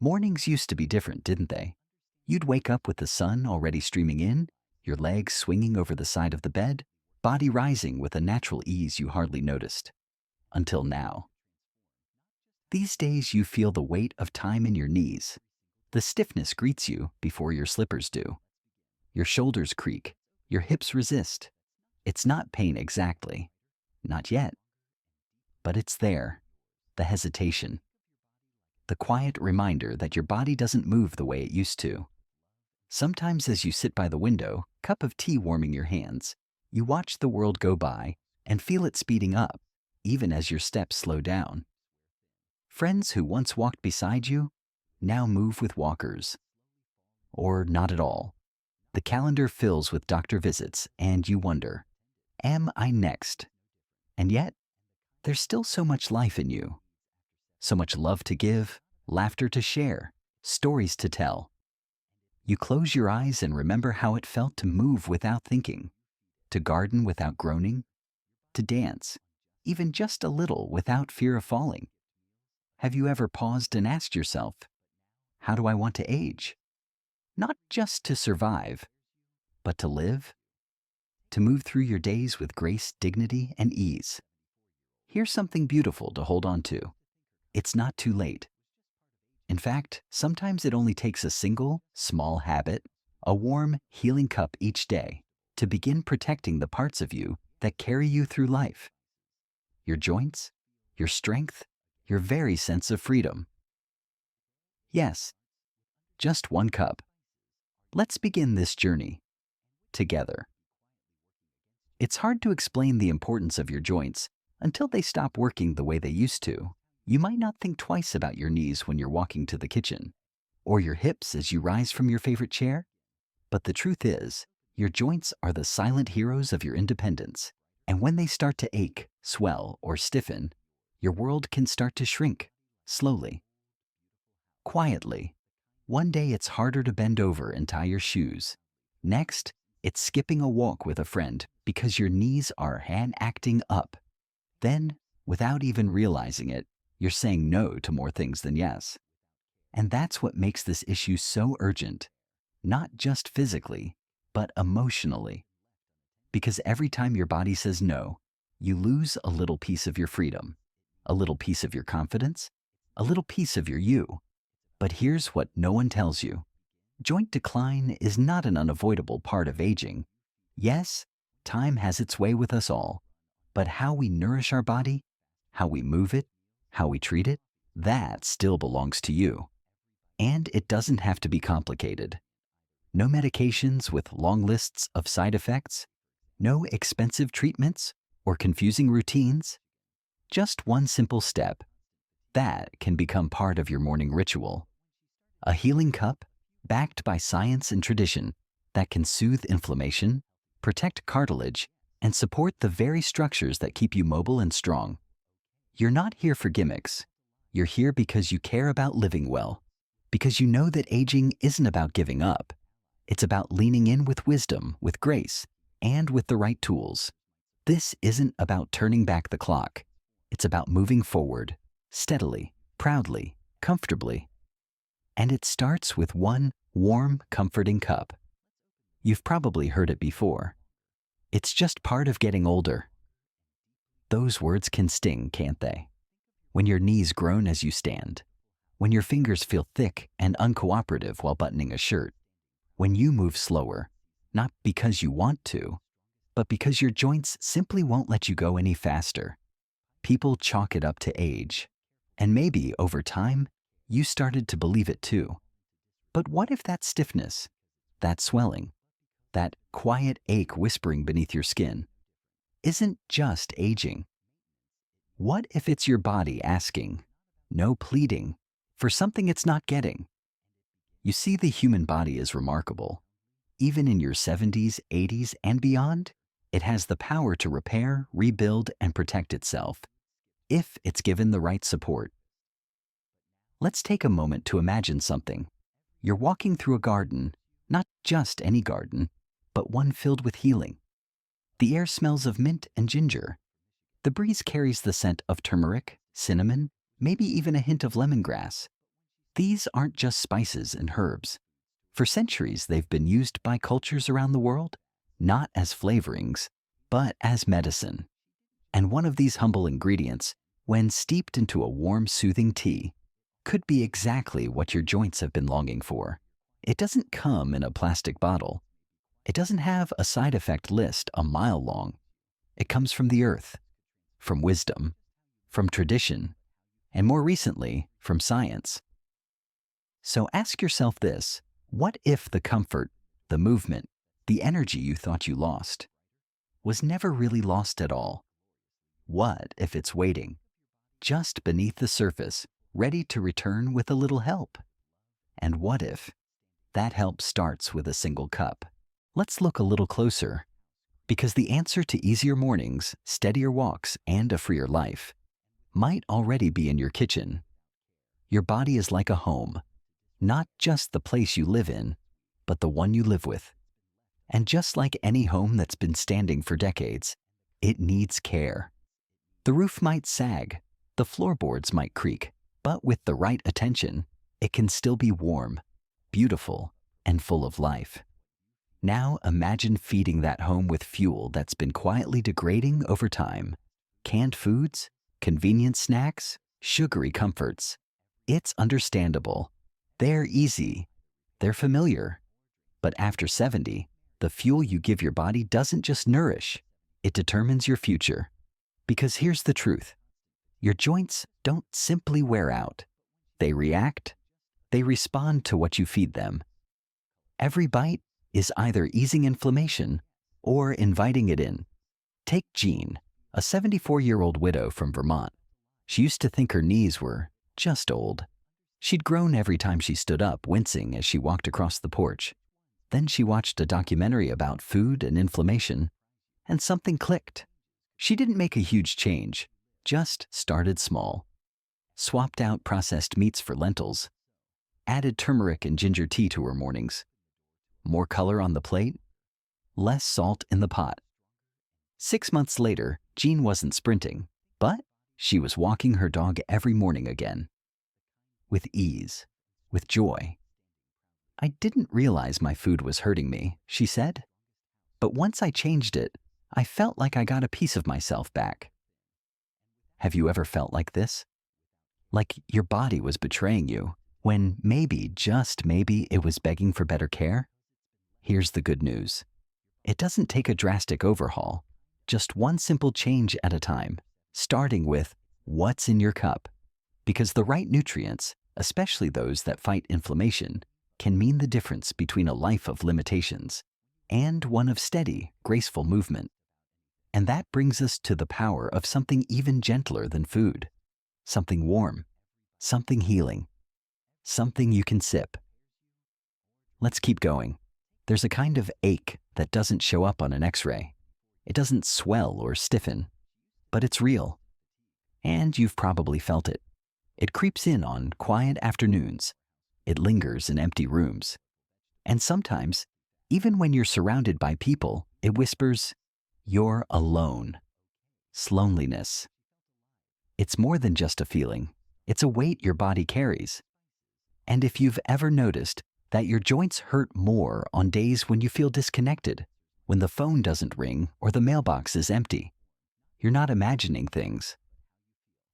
Mornings used to be different, didn't they? You'd wake up with the sun already streaming in, your legs swinging over the side of the bed, body rising with a natural ease you hardly noticed. Until now. These days you feel the weight of time in your knees. The stiffness greets you before your slippers do. Your shoulders creak, your hips resist. It's not pain exactly. Not yet. But it's there. The hesitation. The quiet reminder that your body doesn't move the way it used to. Sometimes as you sit by the window, cup of tea warming your hands, you watch the world go by and feel it speeding up, even as your steps slow down. Friends who once walked beside you now move with walkers. Or not at all. The calendar fills with doctor visits and you wonder, am I next? And yet, there's still so much life in you. So much love to give, laughter to share, stories to tell. You close your eyes and remember how it felt to move without thinking, to garden without groaning, to dance, even just a little without fear of falling. Have you ever paused and asked yourself, how do I want to age? Not just to survive, but to live? To move through your days with grace, dignity, and ease. Here's something beautiful to hold on to. It's not too late. In fact, sometimes it only takes a single, small habit, a warm, healing cup each day, to begin protecting the parts of you that carry you through life. Your joints, your strength, your very sense of freedom. Yes, just one cup. Let's begin this journey together. It's hard to explain the importance of your joints until they stop working the way they used to. You might not think twice about your knees when you're walking to the kitchen, or your hips as you rise from your favorite chair. But the truth is, your joints are the silent heroes of your independence. And when they start to ache, swell, or stiffen, your world can start to shrink, slowly. Quietly. One day it's harder to bend over and tie your shoes. Next, it's skipping a walk with a friend because your knees are hand-acting up. Then, without even realizing it, you're saying no to more things than yes. And that's what makes this issue so urgent, not just physically, but emotionally. Because every time your body says no, you lose a little piece of your freedom, a little piece of your confidence, a little piece of your you. But here's what no one tells you. Joint decline is not an unavoidable part of aging. Yes, time has its way with us all, but how we nourish our body, how we move it, how we treat it, that still belongs to you. And it doesn't have to be complicated. No medications with long lists of side effects, no expensive treatments or confusing routines. Just one simple step. That can become part of your morning ritual. A healing cup, backed by science and tradition, that can soothe inflammation, protect cartilage, and support the very structures that keep you mobile and strong. You're not here for gimmicks. You're here because you care about living well, because you know that aging isn't about giving up. It's about leaning in with wisdom, with grace, and with the right tools. This isn't about turning back the clock. It's about moving forward, steadily, proudly, comfortably. And it starts with one warm, comforting cup. You've probably heard it before. It's just part of getting older. Those words can sting, can't they? When your knees groan as you stand, when your fingers feel thick and uncooperative while buttoning a shirt, when you move slower, not because you want to, but because your joints simply won't let you go any faster. People chalk it up to age, and maybe over time, you started to believe it too. But what if that stiffness, that swelling, that quiet ache whispering beneath your skin, isn't just aging? What if it's your body asking, no pleading, for something it's not getting? You see, the human body is remarkable. Even in your 70s, 80s, and beyond, it has the power to repair, rebuild, and protect itself, if it's given the right support. Let's take a moment to imagine something. You're walking through a garden, not just any garden, but one filled with healing. The air smells of mint and ginger. The breeze carries the scent of turmeric, cinnamon, maybe even a hint of lemongrass. These aren't just spices and herbs. For centuries, they've been used by cultures around the world, not as flavorings, but as medicine. And one of these humble ingredients, when steeped into a warm, soothing tea, could be exactly what your joints have been longing for. It doesn't come in a plastic bottle. It doesn't have a side effect list a mile long. It comes from the earth, from wisdom, from tradition, and more recently, from science. So ask yourself this: what if the comfort, the movement, the energy you thought you lost was never really lost at all? What if it's waiting, just beneath the surface, ready to return with a little help? And what if that help starts with a single cup? Let's look a little closer, because the answer to easier mornings, steadier walks, and a freer life might already be in your kitchen. Your body is like a home, not just the place you live in, but the one you live with. And just like any home that's been standing for decades, it needs care. The roof might sag, the floorboards might creak, but with the right attention, it can still be warm, beautiful, and full of life. Now imagine feeding that home with fuel that's been quietly degrading over time. Canned foods, convenient snacks, sugary comforts. It's understandable. They're easy. They're familiar. But after 70, the fuel you give your body doesn't just nourish, it determines your future. Because here's the truth: your joints don't simply wear out. They react. They respond to what you feed them. Every bite is either easing inflammation or inviting it in. Take Jean, a 74-year-old widow from Vermont. She used to think her knees were just old. She'd groan every time she stood up, wincing as she walked across the porch. Then she watched a documentary about food and inflammation, and something clicked. She didn't make a huge change, just started small. Swapped out processed meats for lentils, added turmeric and ginger tea to her mornings. More color on the plate, less salt in the pot. 6 months later, Jean wasn't sprinting, but she was walking her dog every morning again. With ease, with joy. "I didn't realize my food was hurting me," she said. "But once I changed it, I felt like I got a piece of myself back." Have you ever felt like this? Like your body was betraying you, when maybe, just maybe, it was begging for better care? Here's the good news. It doesn't take a drastic overhaul, just one simple change at a time, starting with what's in your cup. Because the right nutrients, especially those that fight inflammation, can mean the difference between a life of limitations and one of steady, graceful movement. And that brings us to the power of something even gentler than food. Something warm, something healing, something you can sip. Let's keep going. There's a kind of ache that doesn't show up on an X-ray. It doesn't swell or stiffen, but it's real. And you've probably felt it. It creeps in on quiet afternoons. It lingers in empty rooms. And sometimes, even when you're surrounded by people, it whispers, "You're alone." Loneliness. It's more than just a feeling. It's a weight your body carries. And if you've ever noticed that your joints hurt more on days when you feel disconnected, when the phone doesn't ring or the mailbox is empty, you're not imagining things.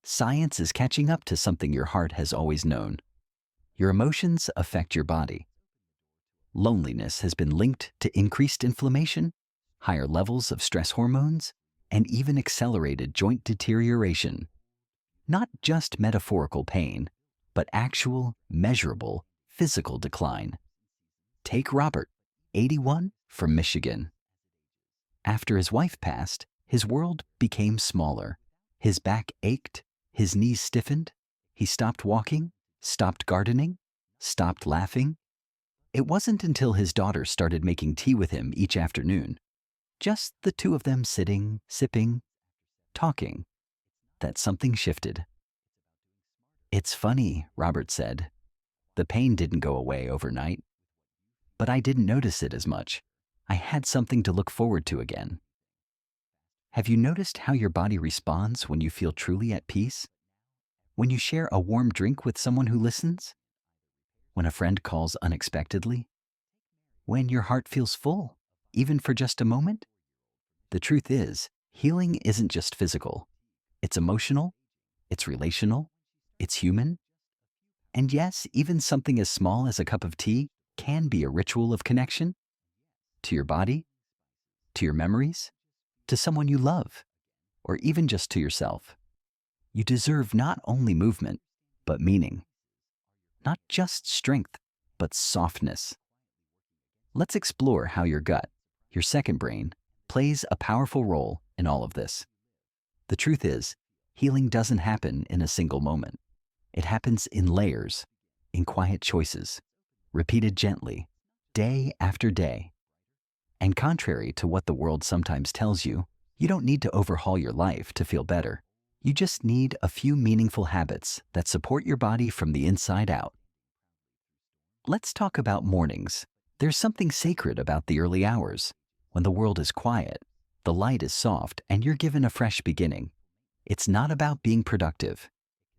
Science is catching up to something your heart has always known. Your emotions affect your body. Loneliness has been linked to increased inflammation, higher levels of stress hormones, and even accelerated joint deterioration. Not just metaphorical pain, but actual, measurable, physical decline. Take Robert, 81, from Michigan. After his wife passed, his world became smaller. His back ached, his knees stiffened, he stopped walking, stopped gardening, stopped laughing. It wasn't until his daughter started making tea with him each afternoon, just the two of them sitting, sipping, talking, that something shifted. "It's funny," Robert said. "The pain didn't go away overnight, but I didn't notice it as much. I had something to look forward to again." Have you noticed how your body responds when you feel truly at peace? When you share a warm drink with someone who listens? when a friend calls unexpectedly, when your heart feels full, even for just a moment? The truth is, healing isn't just physical. It's emotional, it's relational, it's human. And yes, even something as small as a cup of tea can be a ritual of connection to your body, to your memories, to someone you love, or even just to yourself. You deserve not only movement, but meaning. Not just strength, but softness. Let's explore how your gut, your second brain, plays a powerful role in all of this. The truth is, healing doesn't happen in a single moment. It happens in layers, in quiet choices, repeated gently, day after day. And contrary to what the world sometimes tells you, you don't need to overhaul your life to feel better. You just need a few meaningful habits that support your body from the inside out. Let's talk about mornings. There's something sacred about the early hours. When the world is quiet, the light is soft, and you're given a fresh beginning. It's not about being productive.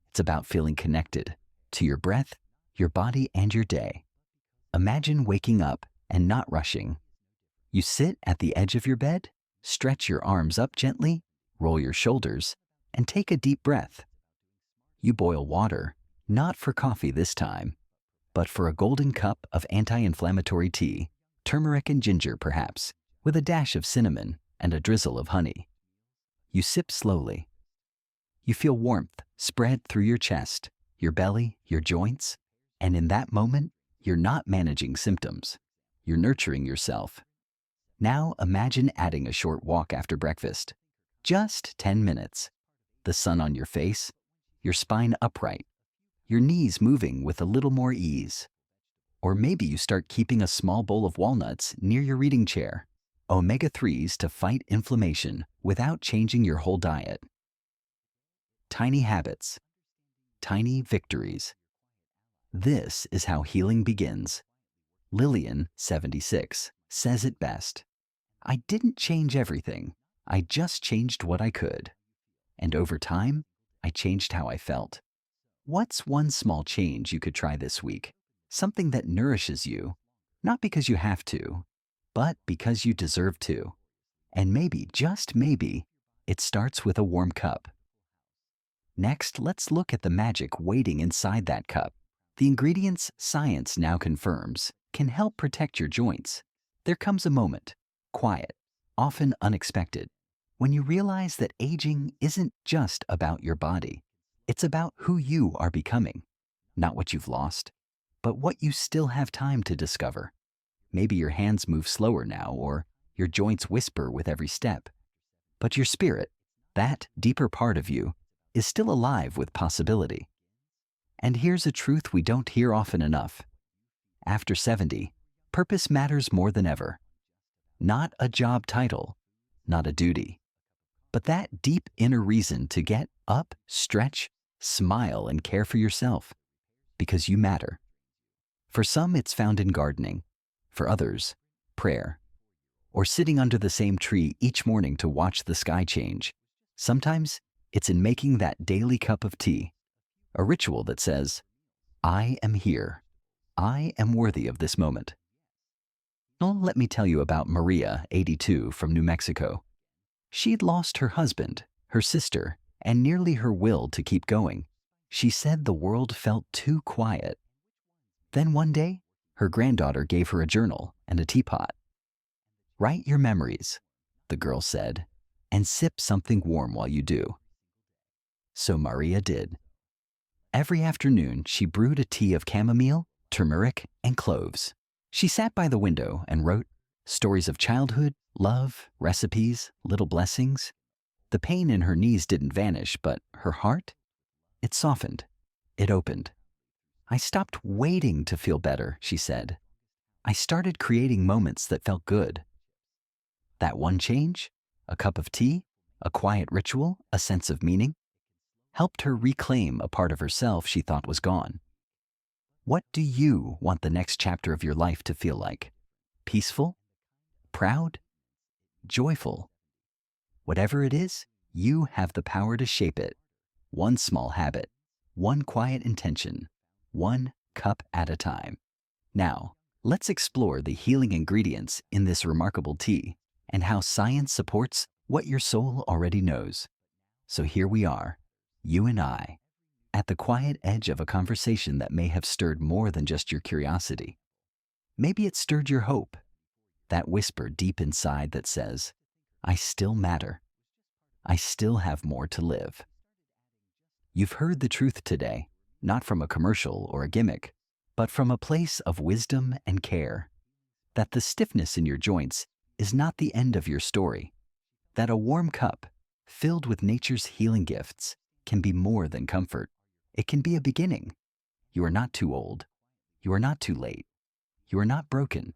It's about feeling connected to your breath, your body, and your day. Imagine waking up and not rushing. You sit at the edge of your bed, stretch your arms up gently, roll your shoulders, and take a deep breath. You boil water, not for coffee this time, but for a golden cup of anti-inflammatory tea, turmeric and ginger perhaps, with a dash of cinnamon and a drizzle of honey. You sip slowly. You feel warmth spread through your chest, your belly, your joints, and in that moment, you're not managing symptoms. You're nurturing yourself. Now imagine adding a short walk after breakfast. Just 10 minutes. The sun on your face, your spine upright, your knees moving with a little more ease. Or maybe you start keeping a small bowl of walnuts near your reading chair. Omega-3s to fight inflammation without changing your whole diet. Tiny habits, tiny victories. This is how healing begins. Lillian, 76, says it best. I didn't change everything. I just changed what I could. And over time, I changed how I felt. What's one small change you could try this week? Something that nourishes you, not because you have to, but because you deserve to. And maybe, just maybe, it starts with a warm cup. Next, let's look at the magic waiting inside that cup. The ingredients science now confirms can help protect your joints. There comes a moment, quiet, often unexpected, when you realize that aging isn't just about your body. It's about who you are becoming, not what you've lost, but what you still have time to discover. Maybe your hands move slower now, or your joints whisper with every step. But your spirit, that deeper part of you, is still alive with possibility. And here's a truth we don't hear often enough. After 70, purpose matters more than ever. Not a job title, not a duty, but that deep inner reason to get up, stretch, smile, and care for yourself, because you matter. For some, it's found in gardening. For others, prayer, or sitting under the same tree each morning to watch the sky change. Sometimes it's in making that daily cup of tea, a ritual that says, I am here. I am worthy of this moment. Well, let me tell you about Maria, 82, from New Mexico. She'd lost her husband, her sister, and nearly her will to keep going. She said the world felt too quiet. Then one day, her granddaughter gave her a journal and a teapot. Write your memories, the girl said, and sip something warm while you do. So Maria did. Every afternoon, she brewed a tea of chamomile, turmeric, and cloves. She sat by the window and wrote stories of childhood, love, recipes, little blessings. The pain in her knees didn't vanish, but her heart, it softened. It opened. I stopped waiting to feel better, she said. I started creating moments that felt good. That one change, a cup of tea, a quiet ritual, a sense of meaning, helped her reclaim a part of herself she thought was gone. What do you want the next chapter of your life to feel like? Peaceful? Proud? Joyful? Whatever it is, you have the power to shape it. One small habit, one quiet intention, one cup at a time. Now, let's explore the healing ingredients in this remarkable tea and how science supports what your soul already knows. So here we are, you and I, at the quiet edge of a conversation that may have stirred more than just your curiosity. Maybe it stirred your hope, that whisper deep inside that says, I still matter. I still have more to live. You've heard the truth today, not from a commercial or a gimmick, but from a place of wisdom and care. That the stiffness in your joints is not the end of your story. That a warm cup, filled with nature's healing gifts, can be more than comfort. It can be a beginning. You are not too old. You are not too late. You are not broken.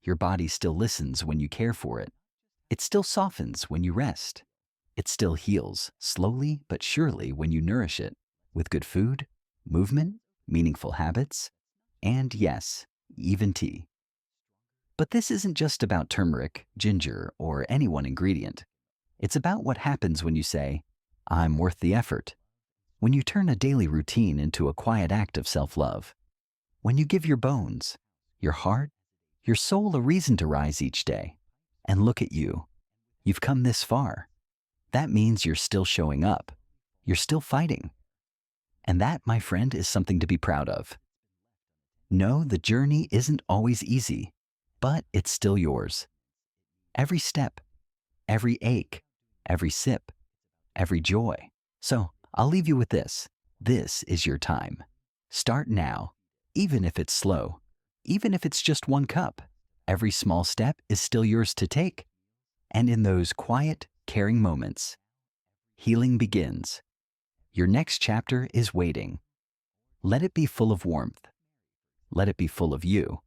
Your body still listens when you care for it. It still softens when you rest. It still heals, slowly but surely, when you nourish it with good food, movement, meaningful habits, and yes, even tea. But this isn't just about turmeric, ginger, or any one ingredient. It's about what happens when you say, I'm worth the effort. When you turn a daily routine into a quiet act of self-love. When you give your bones, your heart, your soul a reason to rise each day. And look at you. You've come this far. That means you're still showing up. You're still fighting. And that, my friend, is something to be proud of. No, the journey isn't always easy, but it's still yours. Every step, every ache, every sip, every joy. So I'll leave you with this. This is your time. Start now, even if it's slow, even if it's just one cup. Every small step is still yours to take. And in those quiet, caring moments, healing begins. Your next chapter is waiting. Let it be full of warmth. Let it be full of you.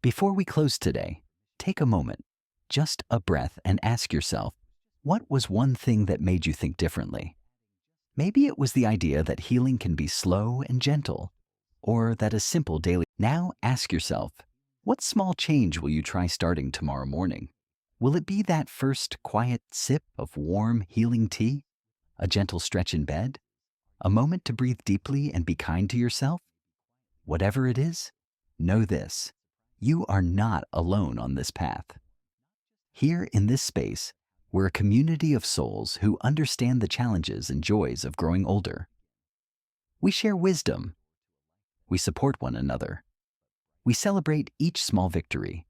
Before we close today, take a moment, just a breath, and ask yourself, what was one thing that made you think differently? Maybe it was the idea that healing can be slow and gentle, or that a simple daily... Now ask yourself, what small change will you try starting tomorrow morning? Will it be that first quiet sip of warm, healing tea? A gentle stretch in bed? A moment to breathe deeply and be kind to yourself? Whatever it is, know this. You are not alone on this path. Here in this space, we're a community of souls who understand the challenges and joys of growing older. We share wisdom. We support one another. We celebrate each small victory,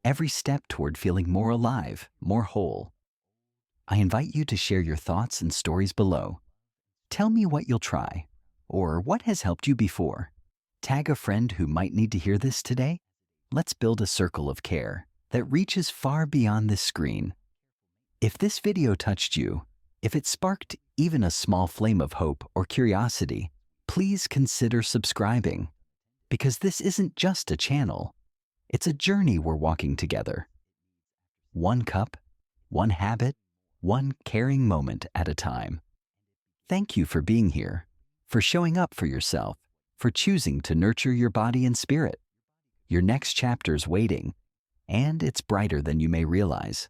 every step toward feeling more alive, more whole. I invite you to share your thoughts and stories below. Tell me what you'll try, or what has helped you before. Tag a friend who might need to hear this today. Let's build a circle of care that reaches far beyond this screen. If this video touched you, if it sparked even a small flame of hope or curiosity, please consider subscribing. Because this isn't just a channel, it's a journey we're walking together. One cup, one habit, one caring moment at a time. Thank you for being here, for showing up for yourself, for choosing to nurture your body and spirit. Your next chapter's waiting, and it's brighter than you may realize.